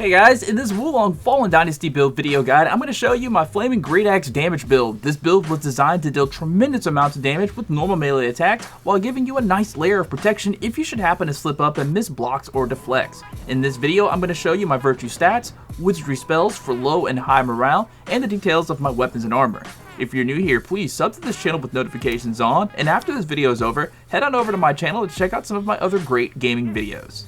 Hey guys, in this WoLongFallenDynasty build video guide, I'm going to show you my Flaming Great Axe damage build. This build was designed to deal tremendous amounts of damage with normal melee attacks, while giving you a nice layer of protection if you should happen to slip up and miss blocks or deflects. In this video, I'm going to show you my virtue stats, wizardry spells for low and high morale, and the details of my weapons and armor. If you're new here, please sub to this channel with notifications on, and after this video is over, head on over to my channel to check out some of my other great gaming videos.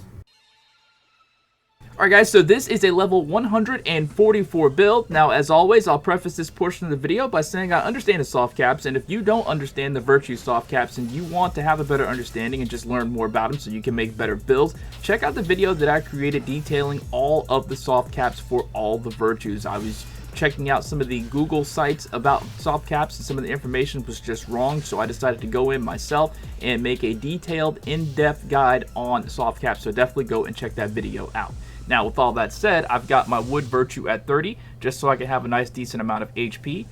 Alright guys, so this is a level 144 build. Now as always, I'll preface this portion of the video by saying I understand the soft caps, and if you don't understand the virtue soft caps and you want to have a better understanding and just learn more about them so you can make better builds, check out the video that I created detailing all of the soft caps for all the virtues. I was checking out some of the Google sites about soft caps and some of the information was just wrong, so I decided to go in myself and make a detailed, in-depth guide on soft caps, so definitely go and check that video out. Now, with all that said, I've got my wood virtue at 30, just so I can have a nice decent amount of HP.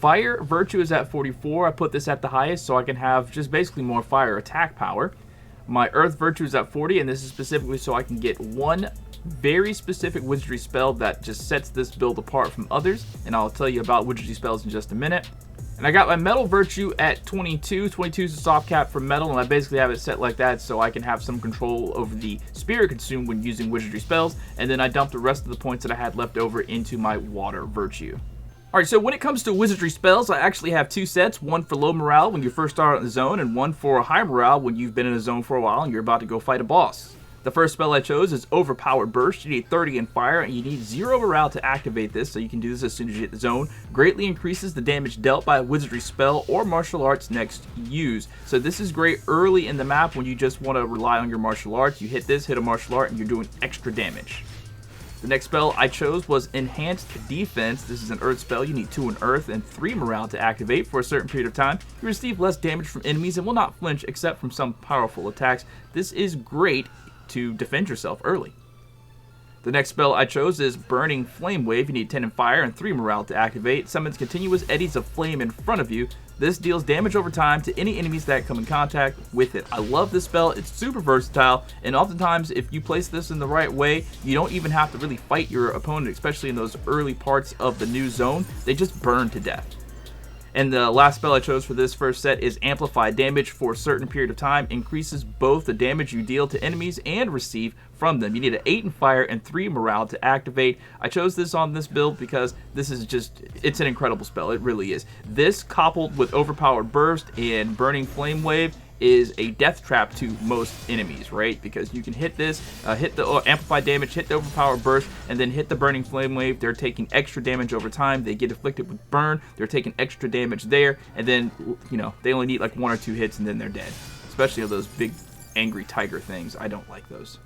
Fire virtue is at 44. I put this at the highest so I can have just basically more fire attack power. My earth virtue is at 40, and this is specifically so I can get one very specific wizardry spell that just sets this build apart from others, and I'll tell you about wizardry spells in just a minute. And I got my metal virtue at 22. 22 is a soft cap for metal, and I basically have it set like that so I can have some control over the spirit consume when using wizardry spells, and then I dumped the rest of the points that I had left over into my water virtue. Alright, so when it comes to wizardry spells, I actually have two sets, one for low morale when you first start out in the zone, and one for high morale when you've been in a zone for a while and you're about to go fight a boss. The first spell I chose is Overpowered Burst. You need 30 in fire, and you need 0 morale to activate this, so you can do this as soon as you hit the zone. Greatly increases the damage dealt by a wizardry spell or martial arts next use. So this is great early in the map when you just want to rely on your martial arts. You hit this, hit a martial art, and you're doing extra damage. The next spell I chose was Enhanced Defense. This is an earth spell. You need 2 in earth and 3 morale to activate for a certain period of time. You receive less damage from enemies and will not flinch except from some powerful attacks. This is great to defend yourself early. The next spell I chose is Burning Flame Wave. You need 10 in fire and 3 morale to activate. Summons continuous eddies of flame in front of you. This deals damage over time to any enemies that come in contact with it. I love this spell. It's super versatile, and oftentimes if you place this in the right way, you don't even have to really fight your opponent, especially in those early parts of the new zone. They just burn to death. And the last spell I chose for this first set is Amplify Damage. For a certain period of time, increases both the damage you deal to enemies and receive from them. You need an 8 in fire and 3 morale to activate. I chose this on this build because this is just, it's an incredible spell. It really is. This coupled with Overpowered Burst and Burning Flame Wave is a death trap to most enemies, right? Because you can hit this, hit the amplified damage, hit the overpowered burst, and then hit the burning flame wave. They're taking extra damage over time. They get afflicted with burn. They're taking extra damage there, and then, you know, they only need like 1 or 2 hits and then they're dead. Especially those big angry tiger things. I don't like those.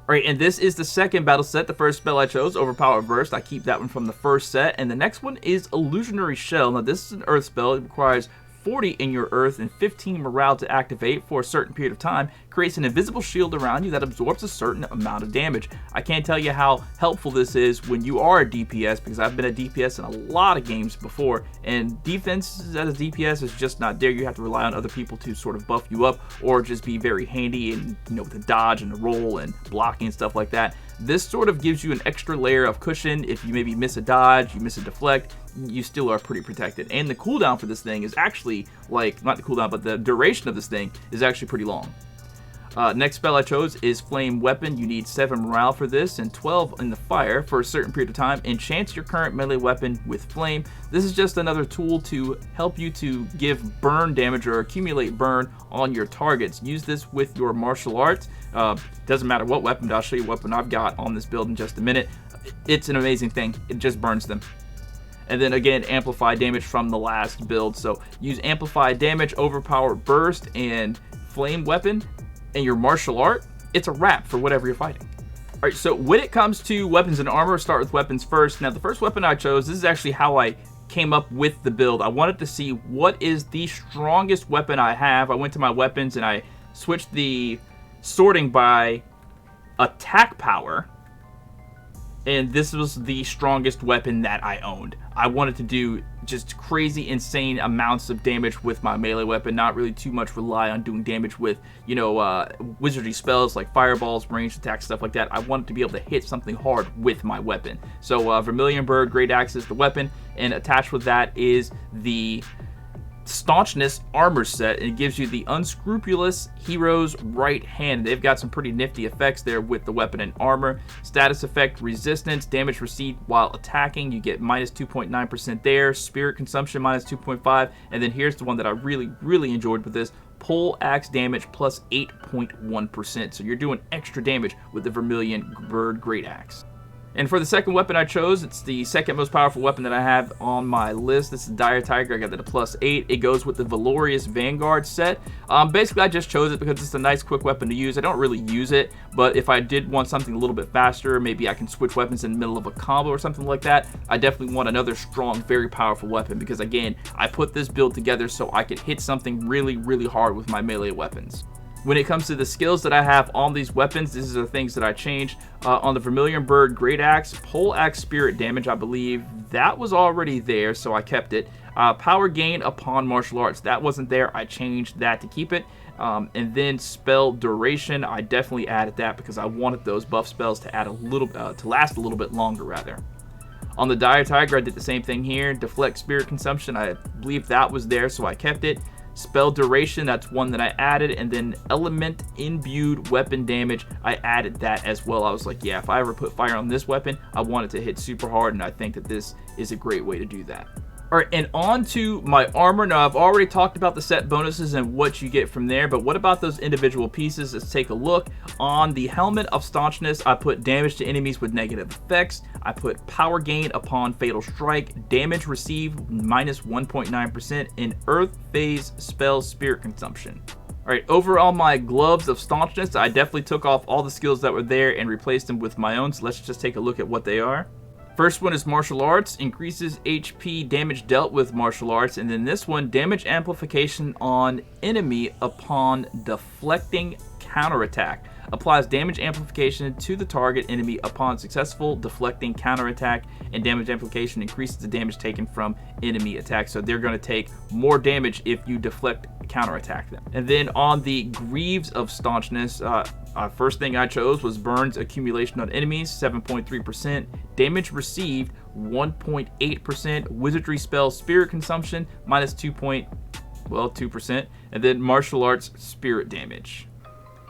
Alright, and this is the second battle set. The first spell I chose, Overpowered Burst. I keep that one from the first set, and the next one is Illusionary Shell. Now this is an earth spell. It requires 40 in your earth and 15 morale to activate for a certain period of time. Creates an invisible shield around you that absorbs a certain amount of damage. I can't tell you how helpful this is when you are a DPS, because I've been a DPS in a lot of games before, and defense as a DPS is just not there. You have to rely on other people to sort of buff you up or just be very handy and, you know, with the dodge and the roll and blocking and stuff like that. This sort of gives you an extra layer of cushion. If you maybe miss a dodge, you miss a deflect, you still are pretty protected. And the cooldown for this thing is actually, like, not the cooldown, but the duration of this thing is actually pretty long. Next spell I chose is Flame Weapon. You need 7 morale for this and 12 in the fire for a certain period of time. Enchant your current melee weapon with flame. This is just another tool to help you to give burn damage or accumulate burn on your targets. Use this with your martial arts. Doesn't matter what weapon, but I'll show you what weapon I've got on this build in just a minute. It's an amazing thing. It just burns them. And then again, Amplify Damage from the last build. So use Amplify Damage, Overpowered Burst, and Flame Weapon, and your martial art, it's a wrap for whatever you're fighting. Alright, so when it comes to weapons and armor, start with weapons first. Now the first weapon I chose, this is actually how I came up with the build. I wanted to see what is the strongest weapon I have. I went to my weapons and I switched the sorting by attack power, and this was the strongest weapon that I owned. I wanted to do just crazy, insane amounts of damage with my melee weapon, not really too much rely on doing damage with, you know, wizardry spells like fireballs, ranged attacks, stuff like that. I wanted to be able to hit something hard with my weapon. So Vermilion Bird Great Axe is the weapon, and attached with that is the Staunchness armor set, and it gives you the Unscrupulous Hero's Right Hand. They've got some pretty nifty effects there with the weapon and armor. Status effect resistance, damage received while attacking, you get minus 2.9% there. Spirit consumption minus 2.5, and then here's the one that I really enjoyed with this: pole axe damage plus 8.1%. So you're doing extra damage with the Vermilion Bird Great Axe. And for the second weapon I chose, it's the second most powerful weapon that I have on my list. This is Dire Tiger. I got that at +8. It goes with the Valorious Vanguard set. Basically, I just chose it because it's a nice quick weapon to use. I don't really use it, but if I did want something a little bit faster, maybe I can switch weapons in the middle of a combo or something like that, I definitely want another strong, very powerful weapon because, again, I put this build together so I could hit something really hard with my melee weapons. When it comes to the skills that I have on these weapons, these are the things that I changed. On the Vermilion Bird Great Axe, Pole Axe Spirit Damage, I believe that was already there, so I kept it. Power Gain upon Martial Arts, that wasn't there. I changed that to keep it. And then Spell Duration, I definitely added that because I wanted those buff spells to add a little, to last a little bit longer, rather. On the Dire Tiger, I did the same thing here. Deflect Spirit Consumption, I believe that was there, so I kept it. Spell Duration, that's one that I added, and then Element Imbued Weapon Damage, I added that as well. I was like, yeah, if I ever put fire on this weapon, I want it to hit super hard, and I think that this is a great way to do that. Alright, and on to my armor. Now, I've already talked about the set bonuses and what you get from there, but what about those individual pieces? Let's take a look. On the Helmet of Staunchness, I put damage to enemies with negative effects. I put power gain upon fatal strike, damage received minus 1.9%, and Earth Phase spell spirit consumption. Alright, overall, my gloves of staunchness, I definitely took off all the skills that were there and replaced them with my own, so let's just take a look at what they are. First one is Martial Arts, increases HP damage dealt with Martial Arts, and then this one, damage amplification on enemy upon deflecting counterattack. Applies damage amplification to the target enemy upon successful deflecting counterattack, and damage amplification increases the damage taken from enemy attacks. So they're going to take more damage if you deflect counterattack them. And then on the Greaves of Staunchness, first thing I chose was Burns Accumulation on enemies, 7.3%. Damage received, 1.8%. Wizardry Spell Spirit Consumption, minus 2%. And then Martial Arts Spirit Damage.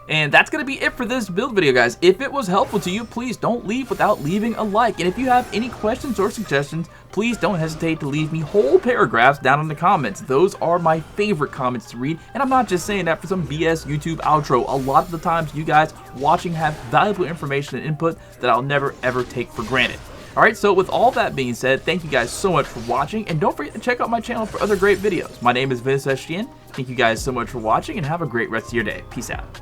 And that's going to be it for this build video, guys. If it was helpful to you, please don't leave without leaving a like. And if you have any questions or suggestions, please don't hesitate to leave me whole paragraphs down in the comments. Those are my favorite comments to read, and I'm not just saying that for some BS YouTube outro. A lot of the times you guys watching have valuable information and input that I'll never ever take for granted. Alright, so with all that being said, thank you guys so much for watching, and don't forget to check out my channel for other great videos. My name is Ventus. Thank you guys so much for watching, and have a great rest of your day. Peace out.